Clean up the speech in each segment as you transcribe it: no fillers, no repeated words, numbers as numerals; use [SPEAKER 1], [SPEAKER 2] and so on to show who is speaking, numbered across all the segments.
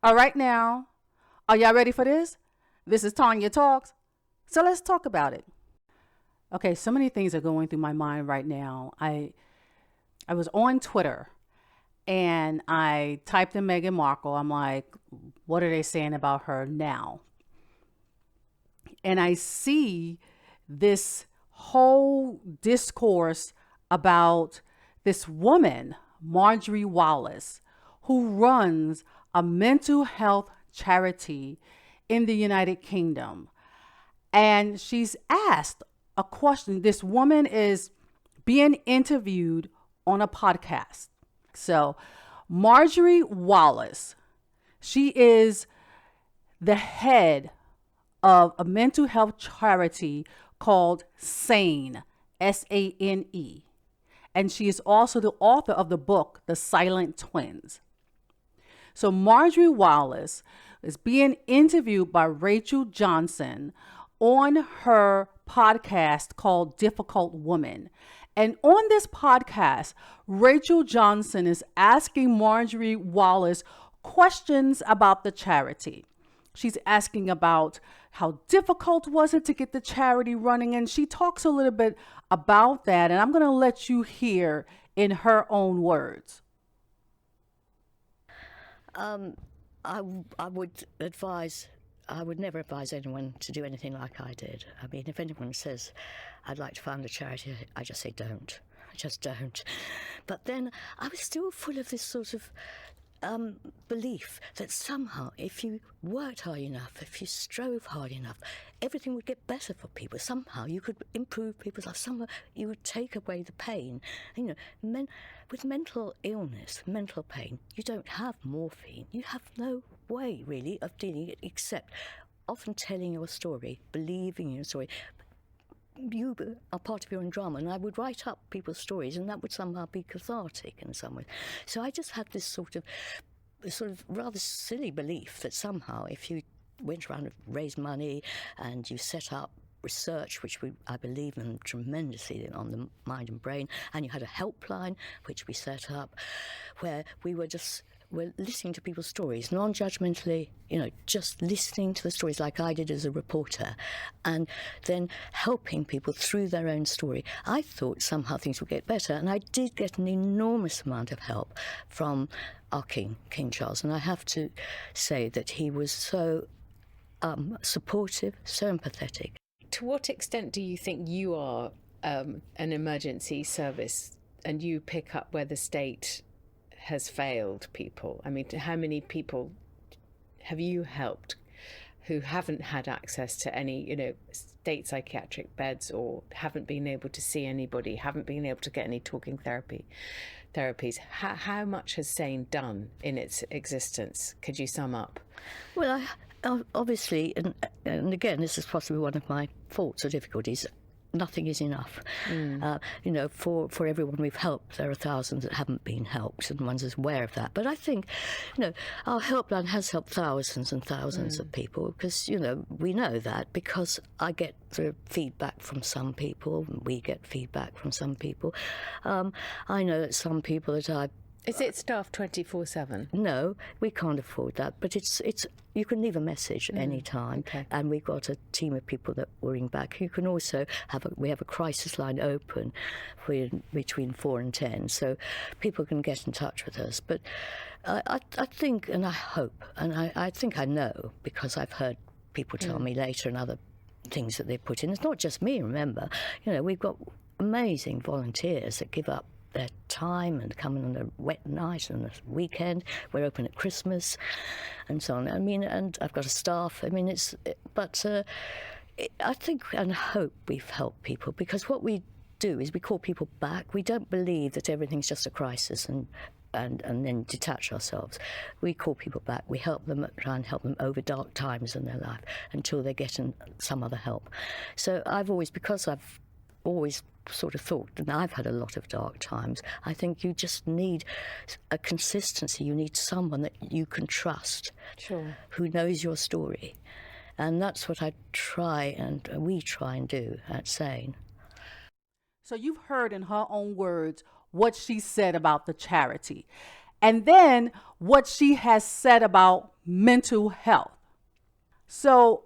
[SPEAKER 1] All right now, are y'all ready for this? This is Tanya Talks. So let's talk about it. Okay, so many things are going through my mind right now. I was on Twitter and I typed in Meghan Markle. I'm like, what are they saying about her now? And I see this whole discourse about this woman, Marjorie Wallace, who runs a mental health charity in the United Kingdom. And she's asked a question. This woman is being interviewed on a podcast. So, Marjorie Wallace, she is the head of a mental health charity called SANE, SANE. And she is also the author of the book, The Silent Twins. So Marjorie Wallace is being interviewed by Rachel Johnson on her podcast called Difficult Woman. And on this podcast, Rachel Johnson is asking Marjorie Wallace questions about the charity. She's asking about how difficult was it to get the charity running, and she talks a little bit about that, and I'm going to let you hear in her own words.
[SPEAKER 2] I would never advise anyone to do anything like I did. I mean, if anyone says, I'd like to found a charity, I just say don't. I just don't. But then I was still full of this sort of belief that somehow if you worked hard enough, if you strove hard enough, everything would get better for people. Somehow you could improve people's lives. Somehow you would take away the pain. You know, with mental illness, mental pain, you don't have morphine. You have no way really of dealing it except often telling your story, believing your story. You are part of your own drama, and I would write up people's stories, and that would somehow be cathartic in some way. So I just had this sort of rather silly belief that somehow if you went around and raised money and you set up research, which I believe in tremendously on the mind and brain, and you had a helpline, which we set up, where we're listening to people's stories, non-judgmentally, just listening to the stories like I did as a reporter, and then helping people through their own story. I thought somehow things would get better, and I did get an enormous amount of help from our King Charles, and I have to say that he was so supportive, so empathetic.
[SPEAKER 3] To what extent do you think you are an emergency service and you pick up where the state has failed people? I mean, how many people have you helped who haven't had access to any, state psychiatric beds, or haven't been able to see anybody, haven't been able to get any talking therapies? How much has SANE done in its existence? Could you sum up?
[SPEAKER 2] Well, obviously, and again, this is possibly one of my faults or difficulties. Nothing is enough. For everyone we've helped, there are thousands that haven't been helped, and one's aware of that. But I think, our helpline has helped thousands and thousands of people, because, we know that because I get the feedback from some people, and we get feedback from some people. I know that some people that
[SPEAKER 3] Is it staffed 24/7?
[SPEAKER 2] No, we can't afford that. But it's you can leave a message any time,
[SPEAKER 3] okay.
[SPEAKER 2] And we've got a team of people that will ring back. You can also we have a crisis line open between 4 and 10, so people can get in touch with us. But I think, and I hope, and I think I know, because I've heard people tell me later and other things that they put in. It's not just me, remember. We've got amazing volunteers that give up their time and come in on a wet night and a weekend. We're open at Christmas and so on. I mean, and I've got a staff. I mean, I think and hope we've helped people, because what we do is we call people back. We don't believe that everything's just a crisis and then detach ourselves. We call people back. We help them, try and help them over dark times in their life until they get some other help. So because I've always sort of thought, and I've had a lot of dark times, I think you just need a consistency. You need someone that you can trust,
[SPEAKER 3] Sure,
[SPEAKER 2] who knows your story. And that's what we try and do at SANE.
[SPEAKER 1] So you've heard in her own words what she said about the charity. and then what she has said about mental health. So,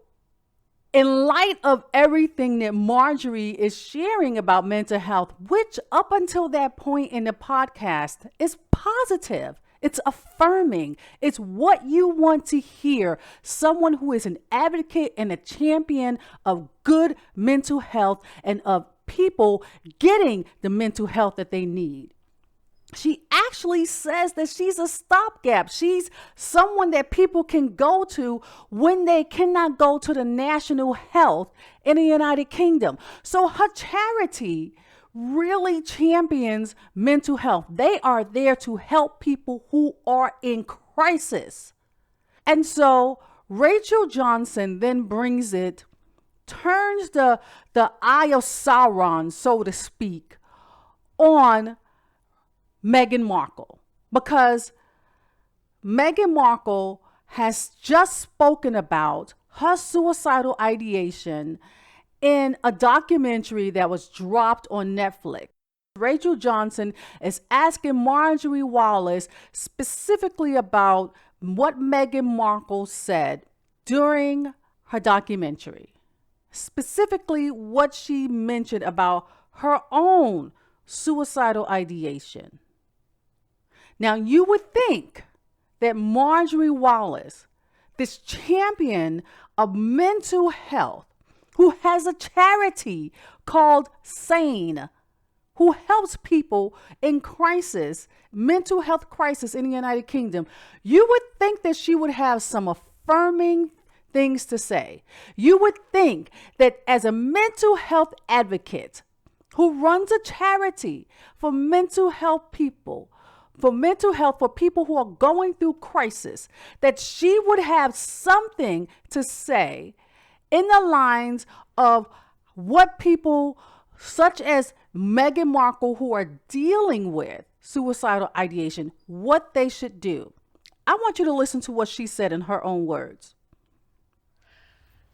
[SPEAKER 1] in light of everything that Marjorie is sharing about mental health, which up until that point in the podcast is positive, it's affirming, it's what you want to hear, someone who is an advocate and a champion of good mental health and of people getting the mental health that they need. She actually says that she's a stopgap. She's someone that people can go to when they cannot go to the national health in the United Kingdom. So her charity really champions mental health. They are there to help people who are in crisis. And so Rachel Johnson then turns the eye of Sauron, so to speak, on Meghan Markle, because Meghan Markle has just spoken about her suicidal ideation in a documentary that was dropped on Netflix. Rachel Johnson is asking Marjorie Wallace specifically about what Meghan Markle said during her documentary, specifically what she mentioned about her own suicidal ideation. Now, you would think that Marjorie Wallace, this champion of mental health, who has a charity called SANE, who helps people in crisis, mental health crisis in the United Kingdom, you would think that she would have some affirming things to say. You would think that as a mental health advocate who runs a charity for mental health people, for people who are going through crisis, that she would have something to say in the lines of what people such as Meghan Markle, who are dealing with suicidal ideation, what they should do. I want you to listen to what she said in her own words.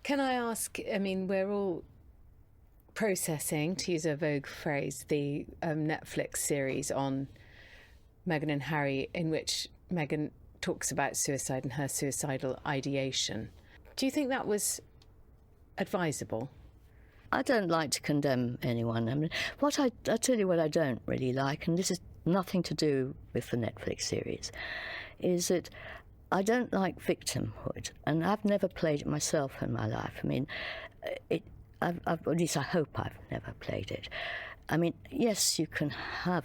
[SPEAKER 3] Can I ask, I mean, we're all processing, to use a Vogue phrase, the Netflix series on Meghan and Harry, in which Meghan talks about suicide and her suicidal ideation. Do you think that was advisable?
[SPEAKER 2] I don't like to condemn anyone. I mean, I tell you what I don't really like, and this is nothing to do with the Netflix series, is that I don't like victimhood, and I've never played it myself in my life. I mean, at least I hope I've never played it. I mean, yes, you can have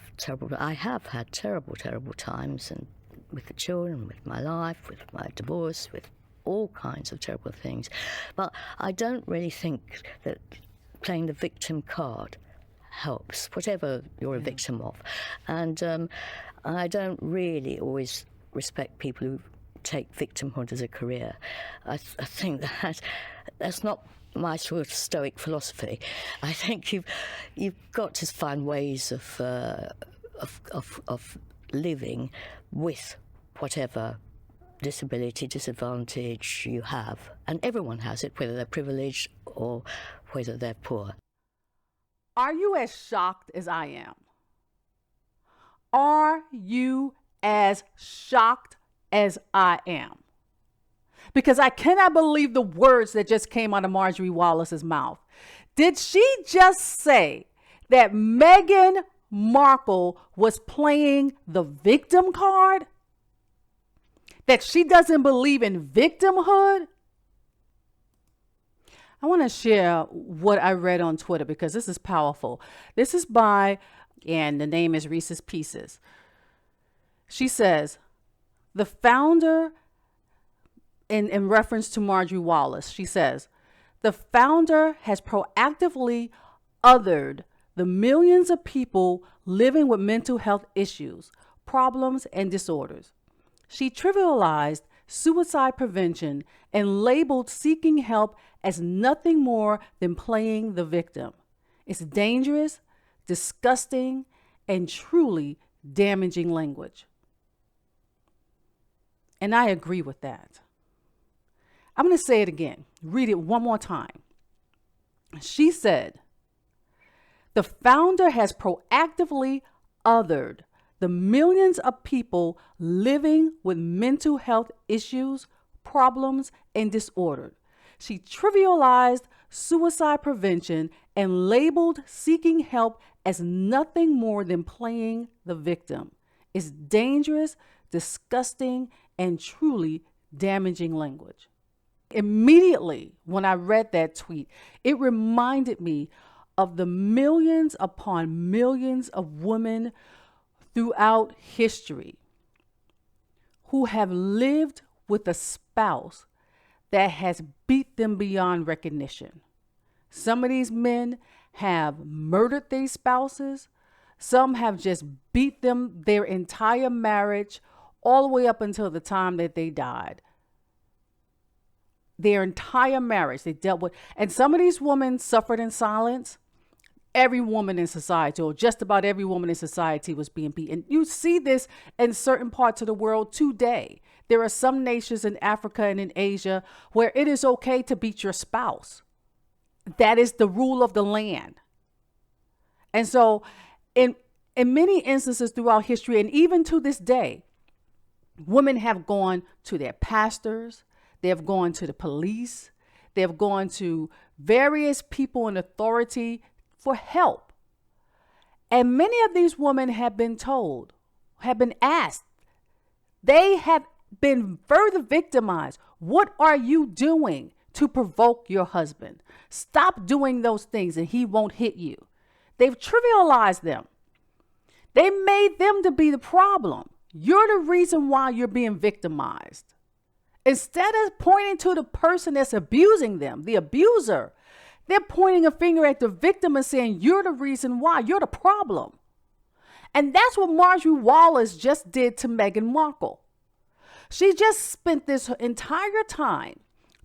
[SPEAKER 2] I have had terrible, terrible times, and with the children, with my life, with my divorce, with all kinds of terrible things. But I don't really think that playing the victim card helps, whatever you're a victim of. And I don't really always respect people who take victimhood as a career. I think that's not my sort of stoic philosophy. I think you've got to find ways of living with whatever disability, disadvantage you have, and everyone has it, whether they're privileged or whether they're poor.
[SPEAKER 1] Are you as shocked as I am? Are you as shocked as I am? Because I cannot believe the words that just came out of Marjorie Wallace's mouth. Did she just say that Meghan Markle was playing the victim card? That she doesn't believe in victimhood? I want to share what I read on Twitter because this is powerful. This is by, and the name is Reese's Pieces. She says, the founder, in reference to Marjorie Wallace, she says, the founder has proactively othered the millions of people living with mental health issues, problems, and disorders. She trivialized suicide prevention and labeled seeking help as nothing more than playing the victim. It's dangerous, disgusting, and truly damaging language. And I agree with that. I'm going to say it again. Read it one more time. She said, the founder has proactively othered the millions of people living with mental health issues, problems, and disorders. She trivialized suicide prevention and labeled seeking help as nothing more than playing the victim. It's dangerous, disgusting, and truly damaging language. Immediately, when I read that tweet, it reminded me of the millions upon millions of women throughout history who have lived with a spouse that has beat them beyond recognition. Some of these men have murdered their spouses. Some have just beat them their entire marriage all the way up until the time that they died. Their entire marriage they dealt with. And some of these women suffered in silence. Every woman in society, or just about every woman in society, was being beaten. You see this in certain parts of the world today. There are some nations in Africa and in Asia where it is okay to beat your spouse. That is the rule of the land. And so in many instances throughout history, and even to this day, women have gone to their pastors, they have gone to the police, they have gone to various people in authority for help. And many of these women have been told, have been asked, they have been further victimized. What are you doing to provoke your husband? Stop doing those things and he won't hit you. They've trivialized them. They made them to be the problem. You're the reason why you're being victimized. Instead of pointing to the person that's abusing them, the abuser, they're pointing a finger at the victim and saying, you're the reason why, you're the problem. And that's what Marjorie Wallace just did to Meghan Markle. She just spent this entire time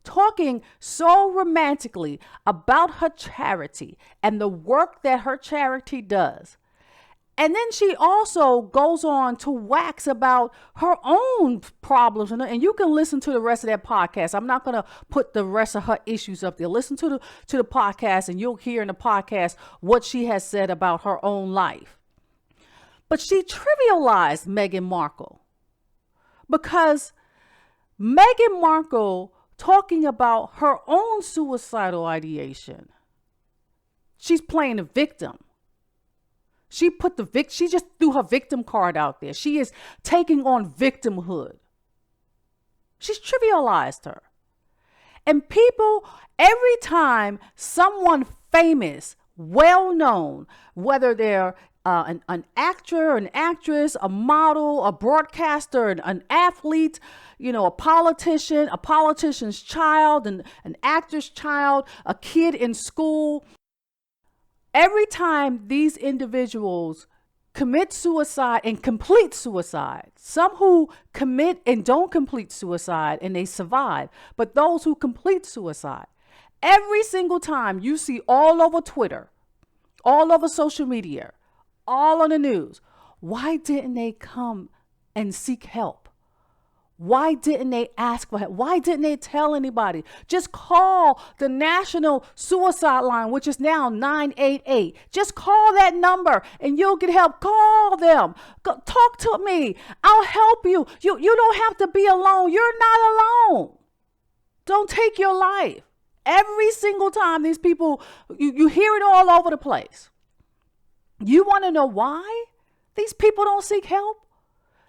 [SPEAKER 1] talking so romantically about her charity and the work that her charity does. And then she also goes on to wax about her own problems. And you can listen to the rest of that podcast. I'm not going to put the rest of her issues up there. Listen to the podcast and you'll hear in the podcast what she has said about her own life. But she trivialized Meghan Markle because Meghan Markle talking about her own suicidal ideation. She's playing a victim. She just threw her victim card out there. She is taking on victimhood. She's trivialized her. And people, every time someone famous, well-known, whether they're an actor, an actress, a model, a broadcaster, an athlete, a politician, a politician's child, an actor's child, a kid in school, every time these individuals commit suicide and complete suicide, some who commit and don't complete suicide and they survive, but those who complete suicide, every single time you see all over Twitter, all over social media, all on the news, why didn't they come and seek help? Why didn't they ask for help? Why didn't they tell anybody? Just call the National Suicide Line, which is now 988. Just call that number and you'll get help. Call them. Talk to me. I'll help you. You don't have to be alone. You're not alone. Don't take your life. Every single time these people, you hear it all over the place. You want to know why these people don't seek help?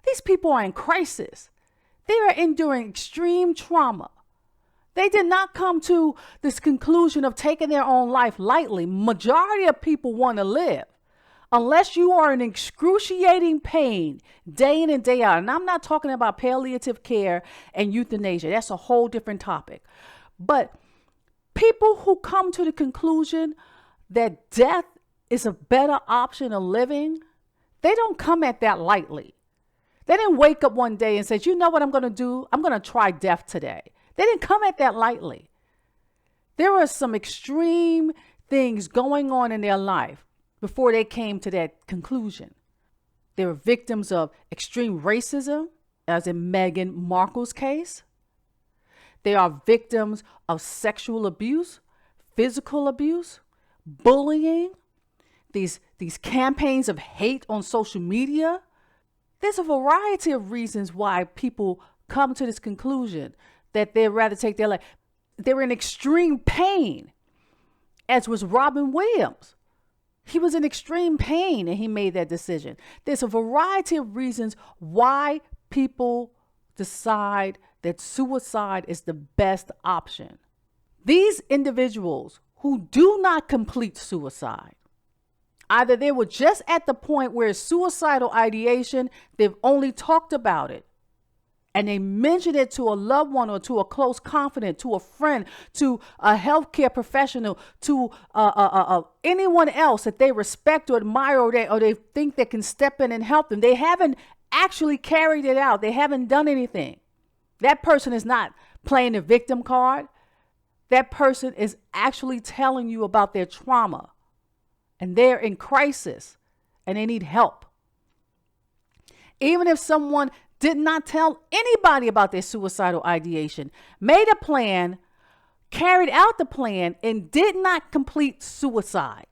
[SPEAKER 1] These people are in crisis. They are enduring extreme trauma. They did not come to this conclusion of taking their own life lightly. Majority of people want to live. Unless you are in excruciating pain day in and day out. And I'm not talking about palliative care and euthanasia. That's a whole different topic. But people who come to the conclusion that death is a better option of living, they don't come at that lightly. They didn't wake up one day and say, you know what I'm going to do? I'm going to try death today. They didn't come at that lightly. There were some extreme things going on in their life before they came to that conclusion. They were victims of extreme racism, as in Meghan Markle's case. They are victims of sexual abuse, physical abuse, bullying, these campaigns of hate on social media, There's a variety of reasons why people come to this conclusion that they'd rather take their life. They're in extreme pain, as was Robin Williams. He was in extreme pain and he made that decision. There's a variety of reasons why people decide that suicide is the best option. These individuals who do not complete suicide, either they were just at the point where it's suicidal ideation, they've only talked about it, and they mention it to a loved one or to a close confidant, to a friend, to a healthcare professional, to anyone else that they respect or admire, or they think they can step in and help them. They haven't actually carried it out. They haven't done anything. That person is not playing the victim card. That person is actually telling you about their trauma, and they're in crisis and they need help. Even if someone did not tell anybody about their suicidal ideation, made a plan, carried out the plan, and did not complete suicide,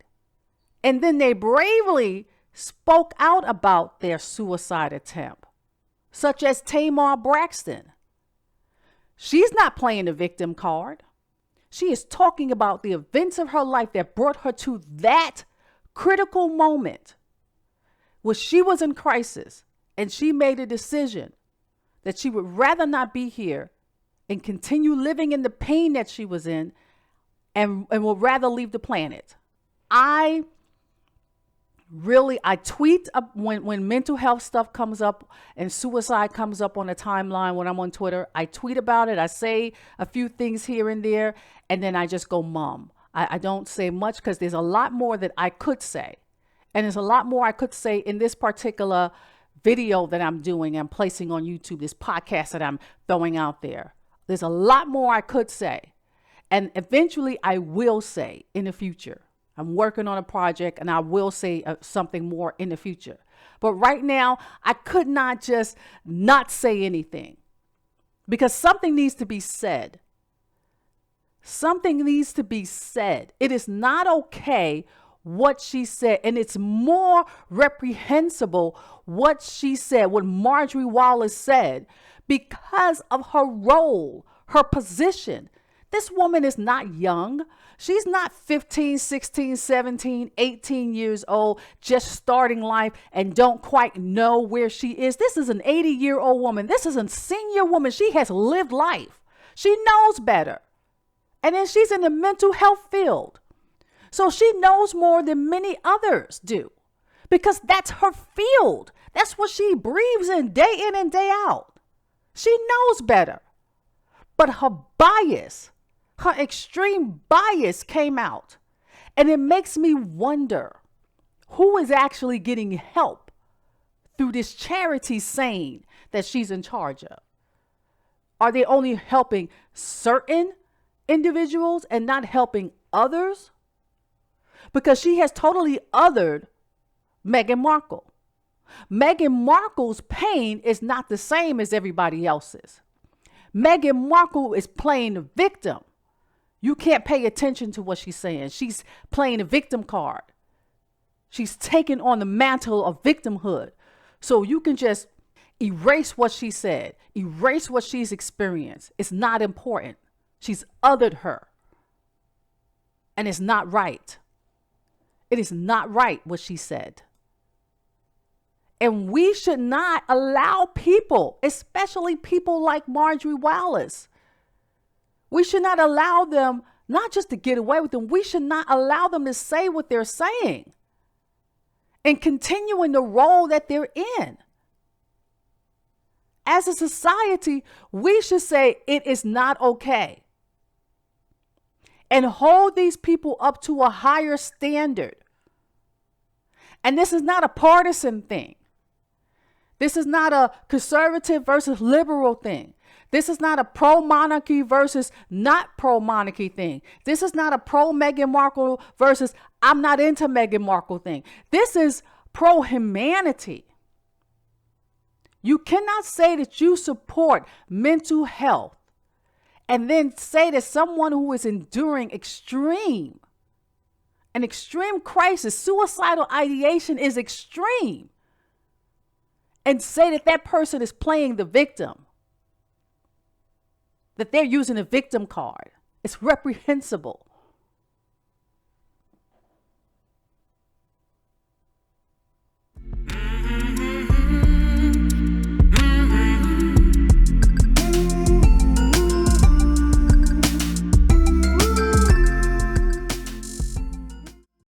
[SPEAKER 1] and then they bravely spoke out about their suicide attempt, such as Tamar Braxton. She's not playing the victim card. She is talking about the events of her life that brought her to that critical moment where she was in crisis, and she made a decision that she would rather not be here and continue living in the pain that she was in, and would rather leave the planet. I tweet up when mental health stuff comes up and suicide comes up on the timeline when I'm on Twitter. I tweet about it. I say a few things here and there, and then I just go mum. I don't say much because there's a lot more that I could say. And there's a lot more I could say in this particular video that I'm doing and placing on YouTube, this podcast that I'm throwing out there. There's a lot more I could say. And eventually I will say in the future. I'm working on a project and I will say something more in the future. But right now, I could not just not say anything, because something needs to be said. Something needs to be said. It is not okay what she said, and it's more reprehensible what she said, what Marjorie Wallace said, because of her role, her position. This woman is not young. She's not 15, 16, 17, 18 years old, just starting life and don't quite know where she is. This is an 80-year-old woman. This is a senior woman. She has lived life. She knows better. And then she's in the mental health field. So she knows more than many others do, because that's her field. That's what she breathes in and day out. She knows better. But her bias, her extreme bias came out. And it makes me wonder who is actually getting help through this charity SANE that she's in charge of. Are they only helping certain individuals and not helping others? Because she has totally othered Meghan Markle. Meghan Markle's pain is not the same as everybody else's. Meghan Markle is playing the victim. You can't pay attention to what she's saying. She's playing a victim card. She's taking on the mantle of victimhood. So you can just erase what she said, erase what she's experienced. It's not important. She's othered her. And it's not right. It is not right what she said. And we should not allow people, especially people like Marjorie Wallace, we should not allow them not just to get away with them. We should not allow them to say what they're saying and continue in the role that they're in. As a society, we should say it is not okay and hold these people up to a higher standard. And this is not a partisan thing. This is not a conservative versus liberal thing. This is not a pro-monarchy versus not pro-monarchy thing. This is not a pro-Meghan Markle versus I'm not into Meghan Markle thing. This is pro-humanity. You cannot say that you support mental health and then say that someone who is enduring an extreme crisis, suicidal ideation is extreme, and say that that person is playing the victim, that they're using a victim card. It's reprehensible.